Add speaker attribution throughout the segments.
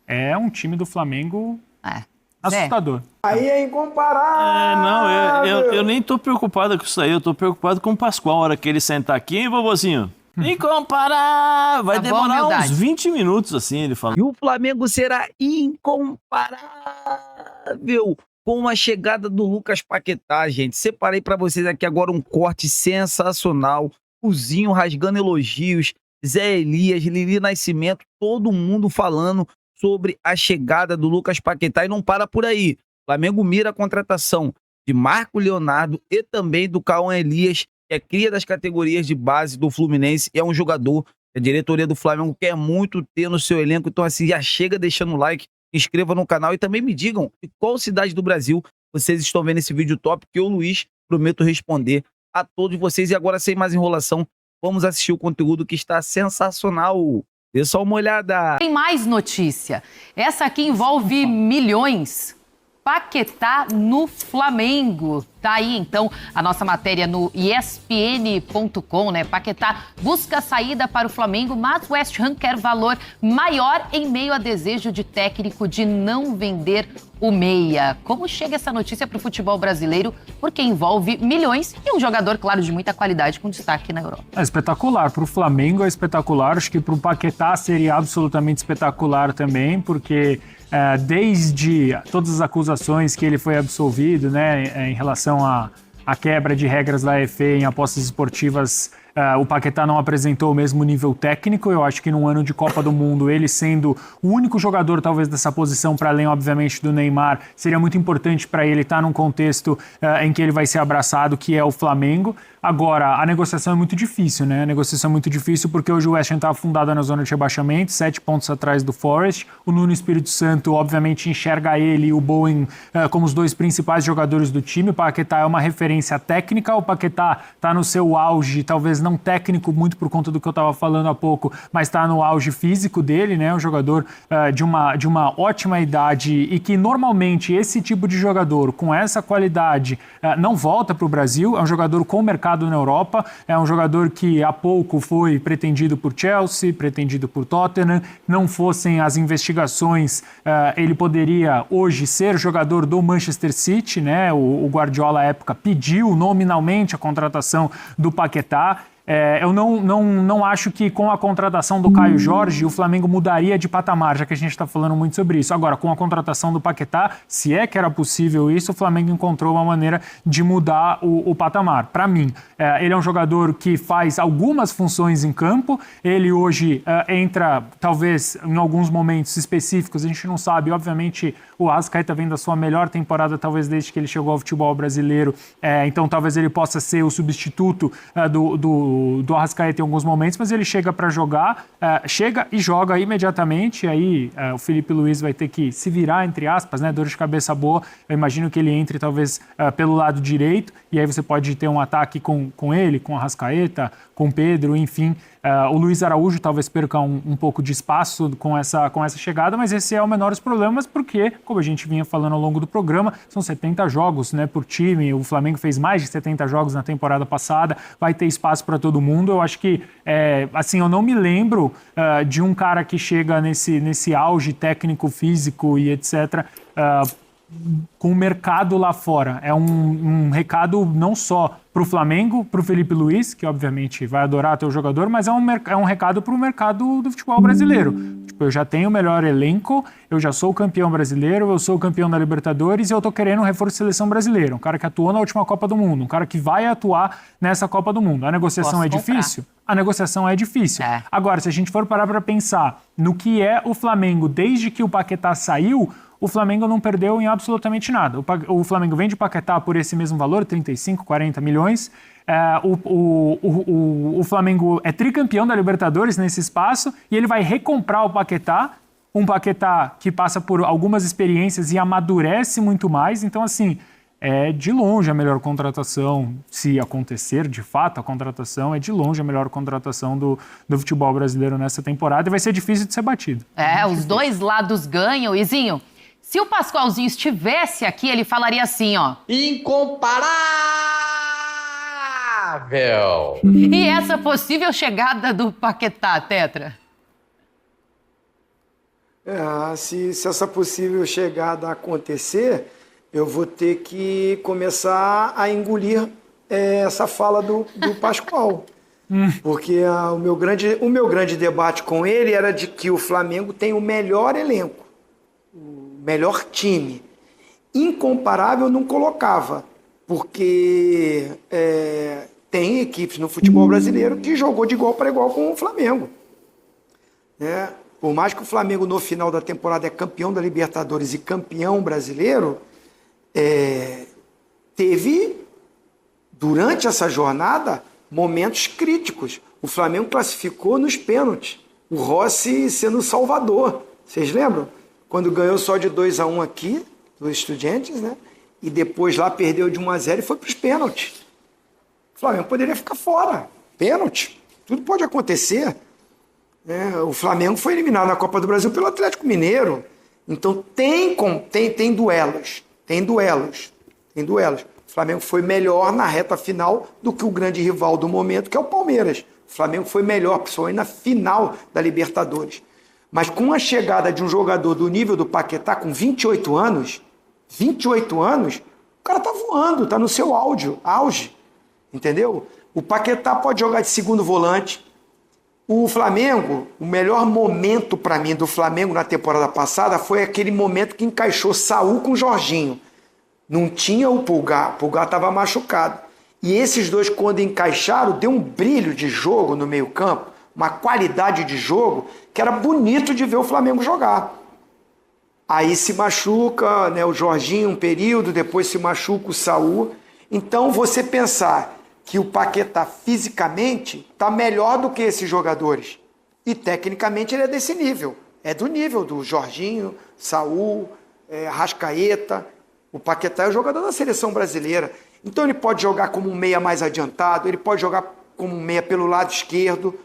Speaker 1: é um time do Flamengo
Speaker 2: É.
Speaker 1: assustador.
Speaker 3: Aí é incomparável.
Speaker 4: Eu nem tô preocupado com isso aí, eu tô preocupado com o Pascoal. A hora que ele sentar aqui, hein, vovozinho? Incomparável! Vai
Speaker 2: Tá bom,
Speaker 4: demorar
Speaker 2: humildade.
Speaker 4: uns 20 minutos, assim, ele fala.
Speaker 5: E o Flamengo será incomparável com a chegada do Lucas Paquetá, gente. Separei para vocês aqui agora um corte sensacional. O Zinho rasgando elogios, Zé Elias, Lili Nascimento, todo mundo falando sobre a chegada do Lucas Paquetá e não para por aí. O Flamengo mira a contratação de Marco Leonardo e também do Cauã Elias, que é cria das categorias de base do Fluminense, e é um jogador que a diretoria do Flamengo quer muito ter no seu elenco. Então, assim, já chega deixando o like, inscreva no canal e também me digam de qual cidade do Brasil vocês estão vendo esse vídeo top, que eu, Luiz, prometo responder a todos vocês. E agora, sem mais enrolação, vamos assistir o conteúdo que está sensacional. Dê só uma olhada.
Speaker 2: Tem mais notícia. Essa aqui envolve milhões. Paquetá no Flamengo. Tá aí, então, a nossa matéria no ESPN.com, né? Paquetá busca saída para o Flamengo, mas o West Ham quer valor maior em meio a desejo de técnico de não vender o meia. Como chega essa notícia para o futebol brasileiro? Porque envolve milhões e um jogador, claro, de muita qualidade, com destaque na Europa.
Speaker 1: É espetacular. Para o Flamengo é espetacular. Acho que para o Paquetá seria absolutamente espetacular também, porque desde todas as acusações que ele foi absolvido, né, em relação à quebra de regras da FA em apostas esportivas, o Paquetá não apresentou o mesmo nível técnico. Eu acho que num ano de Copa do Mundo, ele sendo o único jogador talvez dessa posição, para além obviamente do Neymar, seria muito importante para ele estar num contexto em que ele vai ser abraçado, que é o Flamengo. Agora, a negociação é muito difícil, né? A negociação é muito difícil porque hoje o West Ham está afundado na zona de rebaixamento, 7 pontos atrás do Forest. O Nuno Espírito Santo, obviamente, enxerga ele e o Bowen como os dois principais jogadores do time. O Paquetá é uma referência técnica, o Paquetá está no seu auge, talvez não técnico, muito por conta do que eu estava falando há pouco, mas está no auge físico dele, né? Um jogador de uma ótima idade e que normalmente esse tipo de jogador com essa qualidade não volta para o Brasil. É um jogador com mercado na Europa, é um jogador que há pouco foi pretendido por Chelsea, pretendido por Tottenham. Não fossem as investigações, ele poderia hoje ser jogador do Manchester City, né? O Guardiola à época pediu nominalmente a contratação do Paquetá. Eu não acho que com a contratação do Caio Jorge o Flamengo mudaria de patamar, já que a gente está falando muito sobre isso. Agora, com a contratação do Paquetá, se é que era possível isso, o Flamengo encontrou uma maneira de mudar o patamar. Para mim, ele é um jogador que faz algumas funções em campo. Ele hoje entra, talvez, em alguns momentos específicos, a gente não sabe. Obviamente, o Arrascaeta vem da sua melhor temporada, talvez desde que ele chegou ao futebol brasileiro. Então, talvez ele possa ser o substituto do Arrascaeta em alguns momentos, mas ele chega para jogar, chega e joga imediatamente. Aí o Felipe Luiz vai ter que se virar, entre aspas, né? Dor de cabeça boa. Eu imagino que ele entre talvez pelo lado direito, e aí você pode ter um ataque com ele, com o Arrascaeta, com o Pedro, enfim. O Luiz Araújo talvez perca um pouco de espaço com essa chegada, mas esse é o menor dos problemas, porque, como a gente vinha falando ao longo do programa, são 70 jogos, né, por time. O Flamengo fez mais de 70 jogos na temporada passada, vai ter espaço para todo mundo. Eu acho que, assim, eu não me lembro de um cara que chega nesse auge técnico, físico e etc., com o mercado lá fora. É um recado não só para o Flamengo, para o Felipe Luiz, que obviamente vai adorar ter o jogador, mas é um recado para o mercado do futebol brasileiro. Tipo, eu já tenho o melhor elenco, eu já sou campeão brasileiro, eu sou campeão da Libertadores e eu tô querendo um reforço de seleção brasileira, um cara que atuou na última Copa do Mundo, um cara que vai atuar nessa Copa do Mundo. A negociação é difícil? A negociação é difícil. Agora, se a gente for parar para pensar no que é o Flamengo desde que o Paquetá saiu, o Flamengo não perdeu em absolutamente nada. O Flamengo vende Paquetá por esse mesmo valor, 35, 40 milhões. O Flamengo é tricampeão da Libertadores nesse espaço e ele vai recomprar o Paquetá, um Paquetá que passa por algumas experiências e amadurece muito mais. Então, assim, é de longe a melhor contratação, se acontecer de fato a contratação, é de longe a melhor contratação do futebol brasileiro nessa temporada e vai ser difícil de ser batido.
Speaker 2: Os dois lados ganham. Izinho, se o Pascoalzinho estivesse aqui, ele falaria assim, ó.
Speaker 3: Incomparável!
Speaker 2: E essa possível chegada do Paquetá, Tetra?
Speaker 3: Se essa possível chegada acontecer, eu vou ter que começar a engolir essa fala do Pascoal. Porque o meu grande debate com ele era de que o Flamengo tem o melhor elenco, o melhor time. Incomparável não colocava, porque tem equipes no futebol brasileiro que jogou de igual para igual com o Flamengo. Né? Por mais que o Flamengo no final da temporada é campeão da Libertadores e campeão brasileiro, teve, durante essa jornada, momentos críticos. O Flamengo classificou nos pênaltis. O Rossi sendo o salvador. Vocês lembram? Quando ganhou só de 2-1 aqui, dos Estudiantes, né? E depois lá perdeu de 1-0 e foi para os pênaltis. O Flamengo poderia ficar fora. Pênalti. Tudo pode acontecer. O Flamengo foi eliminado na Copa do Brasil pelo Atlético Mineiro. Então tem duelos. Tem duelos. O Flamengo foi melhor na reta final do que o grande rival do momento, que é o Palmeiras. O Flamengo foi melhor, principalmente na final da Libertadores. Mas com a chegada de um jogador do nível do Paquetá, com 28 anos, o cara tá voando, tá no seu auge, entendeu? O Paquetá pode jogar de segundo volante. O Flamengo, o melhor momento para mim do Flamengo na temporada passada foi aquele momento que encaixou Saul com Jorginho. Não tinha o Pulgar estava machucado. E esses dois, quando encaixaram, deu um brilho de jogo no meio-campo, uma qualidade de jogo que era bonito de ver o Flamengo jogar. Aí se machuca, né, o Jorginho um período, depois se machuca o Saul. Então você pensar que o Paquetá fisicamente está melhor do que esses jogadores. E tecnicamente ele é desse nível. É do nível do Jorginho, Saul, Arrascaeta. O Paquetá é o jogador da seleção brasileira. Então ele pode jogar como um meia mais adiantado, ele pode jogar como um meia pelo lado esquerdo.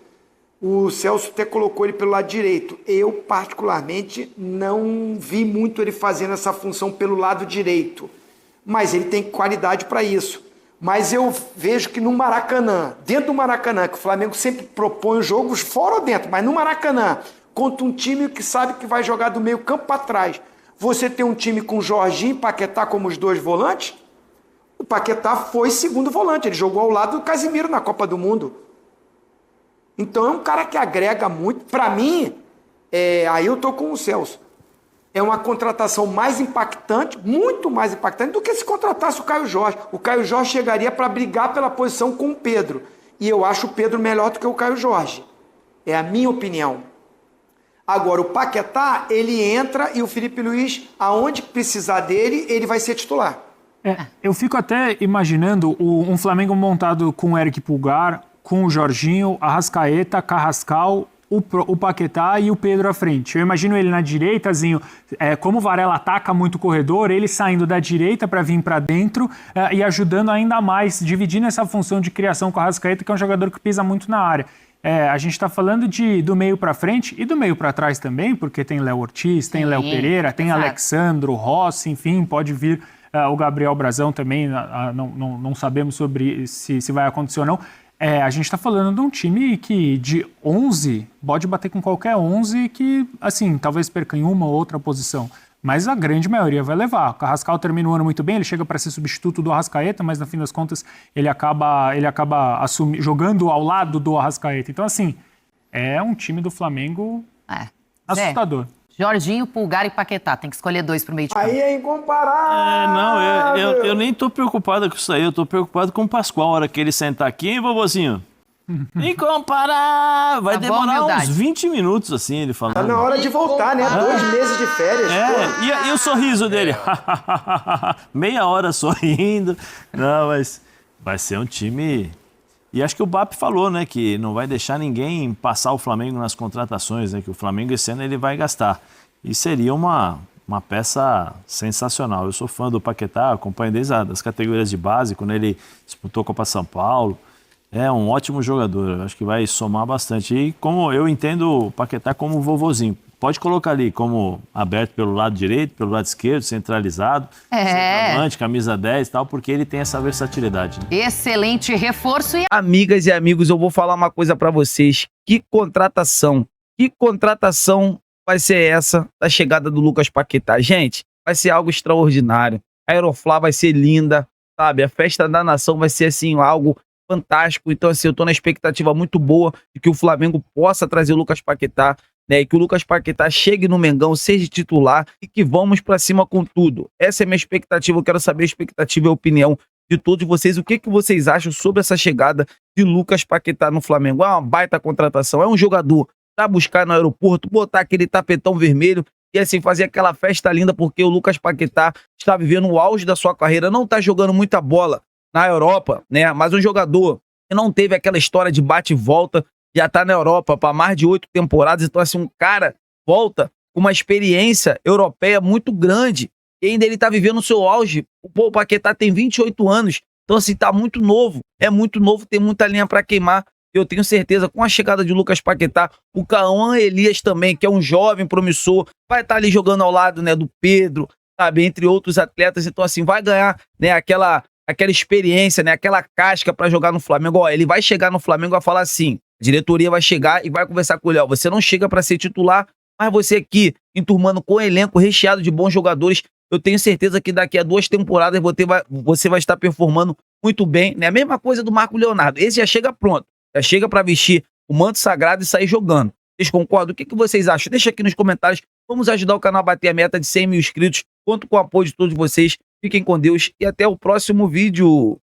Speaker 3: O Celso até colocou ele pelo lado direito. Eu, particularmente, não vi muito ele fazendo essa função pelo lado direito. Mas ele tem qualidade para isso. Mas eu vejo que no Maracanã, dentro do Maracanã, que o Flamengo sempre propõe os jogos fora ou dentro, mas no Maracanã, contra um time que sabe que vai jogar do meio campo para trás, você tem um time com Jorginho e Paquetá como os dois volantes, o Paquetá foi segundo volante, ele jogou ao lado do Casimiro na Copa do Mundo. Então é um cara que agrega muito. Para mim, aí eu tô com o Celso. É uma contratação mais impactante, muito mais impactante do que se contratasse o Caio Jorge. O Caio Jorge chegaria para brigar pela posição com o Pedro. E eu acho o Pedro melhor do que o Caio Jorge. É a minha opinião. Agora, o Paquetá, ele entra e o Felipe Luiz, aonde precisar dele, ele vai ser titular.
Speaker 1: Eu fico até imaginando um Flamengo montado com o Eric Pulgar, com o Jorginho, Arrascaeta, Carrascal, o Paquetá e o Pedro à frente. Eu imagino ele na direitazinho, como o Varela ataca muito o corredor, ele saindo da direita para vir para dentro e ajudando ainda mais, dividindo essa função de criação com o Arrascaeta, que é um jogador que pisa muito na área. A gente está falando do meio para frente e do meio para trás também, porque tem Léo Ortiz, tem Léo Pereira, tem Alexandro, Rossi, enfim, pode vir o Gabriel Brazão também, não sabemos sobre se vai acontecer ou não. A gente está falando de um time que de 11 pode bater com qualquer 11 que, assim, talvez perca em uma ou outra posição. Mas a grande maioria vai levar. O Carrascal termina o ano muito bem, ele chega para ser substituto do Arrascaeta, mas no fim das contas ele acaba jogando ao lado do Arrascaeta. Então, assim, é um time do Flamengo assustador.
Speaker 2: Jorginho, Pulgar e Paquetá. Tem que escolher dois pro meio de campo.
Speaker 3: Aí é incomparável.
Speaker 4: Eu nem tô preocupado com isso aí, eu tô preocupado com o Pascoal. A hora que ele sentar aqui, hein, vovozinho? Incomparável! Vai demorar uns 20 minutos, assim, ele falando.
Speaker 3: Tá na hora de voltar, né? 2 meses de férias.
Speaker 4: E o sorriso dele? Meia hora sorrindo. Não, mas vai ser um time... E acho que o BAP falou, né, que não vai deixar ninguém passar o Flamengo nas contratações, né, que o Flamengo esse ano ele vai gastar. E seria uma peça sensacional. Eu sou fã do Paquetá, acompanho desde as categorias de base, quando ele disputou a Copa São Paulo. É um ótimo jogador, eu acho que vai somar bastante. E como eu entendo o Paquetá como vovozinho, pode colocar ali como aberto pelo lado direito, pelo lado esquerdo, centralizado, centroavante, camisa 10 e tal, porque ele tem essa versatilidade. Né?
Speaker 2: Excelente reforço.
Speaker 5: Amigas e amigos, eu vou falar uma coisa pra vocês. Que contratação vai ser essa da chegada do Lucas Paquetá. Gente, vai ser algo extraordinário. A Aeroflá vai ser linda, sabe? A festa da nação vai ser, assim, algo fantástico. Então, assim, eu tô na expectativa muito boa de que o Flamengo possa trazer o Lucas Paquetá, né? E que o Lucas Paquetá chegue no Mengão, seja titular e que vamos pra cima com tudo. Essa é a minha expectativa. Eu quero saber a expectativa e a opinião de todos vocês. O que vocês acham sobre essa chegada de Lucas Paquetá no Flamengo? É uma baita contratação. É um jogador pra buscar no aeroporto, botar aquele tapetão vermelho e assim fazer aquela festa linda, porque o Lucas Paquetá está vivendo o auge da sua carreira, não tá jogando muita bola na Europa, né? Mas um jogador que não teve aquela história de bate e volta, já tá na Europa para mais de 8 temporadas, então assim, um cara volta com uma experiência europeia muito grande e ainda ele tá vivendo o seu auge. O Paquetá tem 28 anos, então assim, tá muito novo, é muito novo, tem muita linha para queimar. Eu tenho certeza, com a chegada de Lucas Paquetá, o Cauã Elias também, que é um jovem promissor, vai estar ali jogando ao lado, né, do Pedro, sabe, entre outros atletas. Então, assim, vai ganhar, né, aquela experiência, né, aquela casca para jogar no Flamengo. Ó, ele vai chegar no Flamengo e vai falar assim, a diretoria vai chegar e vai conversar com ele, ó, você não chega para ser titular, mas você aqui, enturmando com o elenco recheado de bons jogadores, eu tenho certeza que daqui a 2 temporadas você vai estar performando muito bem, né? A mesma coisa do Marco Leonardo, esse já chega pronto. Já chega para vestir o manto sagrado e sair jogando. Vocês concordam? O que vocês acham? Deixa aqui nos comentários. Vamos ajudar o canal a bater a meta de 100 mil inscritos. Conto com o apoio de todos vocês. Fiquem com Deus e até o próximo vídeo.